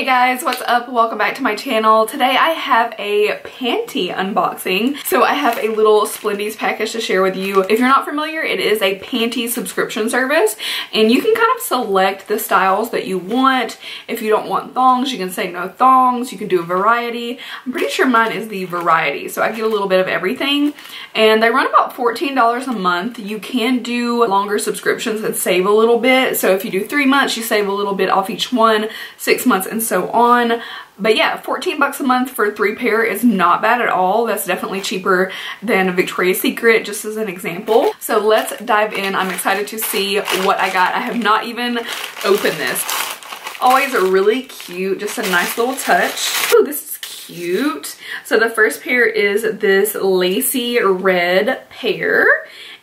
Hey guys, what's up? Welcome back to my channel. Today I have a panty unboxing. So I have a little Splendies package to share with you. If you're not familiar, it is a panty subscription service and you can kind of select the styles that you want. If you don't want thongs, you can say no thongs. You can do a variety. I'm pretty sure mine is the variety, so I get a little bit of everything. And they run about $14 a month. You can do longer subscriptions and save a little bit. So if you do 3 months, you save a little bit off each one, 6 months and so on. But yeah, 14 bucks a month for 3 pair is not bad at all. That's definitely cheaper than Victoria's Secret, just as an example. So let's dive in. I'm excited to see what I got. I have not even opened this. Always really cute, just a nice little touch. Ooh, this is cute. So the first pair is this lacy red pair.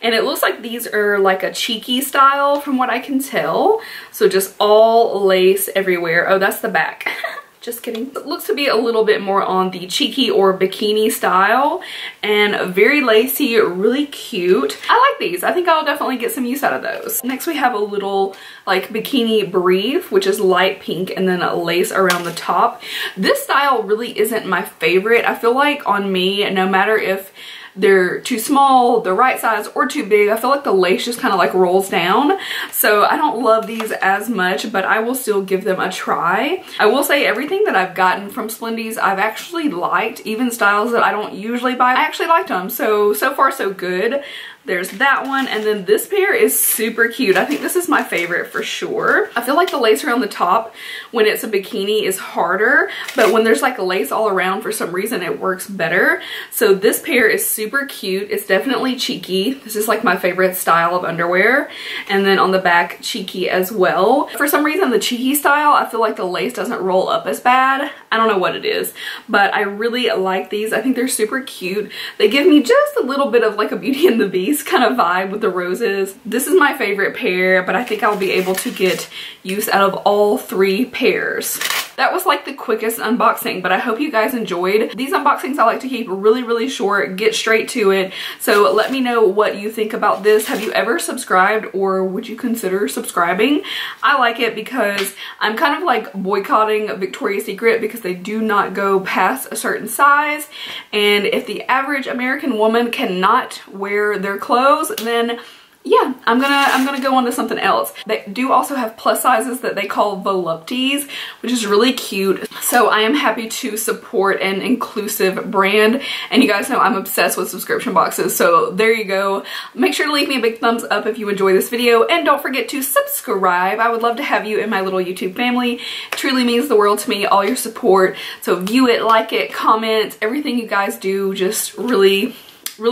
And it looks like these are like a cheeky style from what I can tell. So just all lace everywhere. Oh, that's the back. Just kidding. It looks to be a little bit more on the cheeky or bikini style and very lacy, really cute. I like these. I think I'll definitely get some use out of those. Next we have a little like bikini brief, which is light pink and then a lace around the top. This style really isn't my favorite. I feel like on me, no matter if they're too small, the right size, or too big, I feel like the lace just kind of like rolls down. So I don't love these as much, but I will still give them a try. I will say everything that I've gotten from Splendies, I've actually liked. Even styles that I don't usually buy, I actually liked them. So far so good. There's that one, and then this pair is super cute. I think this is my favorite for sure. I feel like the lace around the top when it's a bikini is harder, but when there's like a lace all around, for some reason it works better. So this pair is super cute. It's definitely cheeky. This is like my favorite style of underwear. And then on the back, cheeky as well. For some reason, the cheeky style, I feel like the lace doesn't roll up as bad. I don't know what it is, but I really like these. I think they're super cute. They give me just a little bit of like a Beauty and the Beast kind of vibe with the roses. This is my favorite pair, but I think I'll be able to get use out of all 3 pairs. That was like the quickest unboxing, but I hope you guys enjoyed. These unboxings I like to keep really short, get straight to it. So let me know what you think about this. Have you ever subscribed, or would you consider subscribing? I like it because I'm kind of like boycotting Victoria's Secret because they do not go past a certain size. And if the average American woman cannot wear their clothes, then yeah, I'm gonna go on to something else. They do also have plus sizes that they call volupties, which is really cute. So I am happy to support an inclusive brand. And you guys know I'm obsessed with subscription boxes. So there you go. Make sure to leave me a big thumbs up if you enjoy this video. And don't forget to subscribe. I would love to have you in my little YouTube family. It truly means the world to me, all your support. So view it, like it, comment. Everything you guys do just really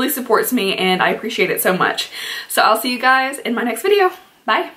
supports me, and I appreciate it so much. So I'll see you guys in my next video. Bye.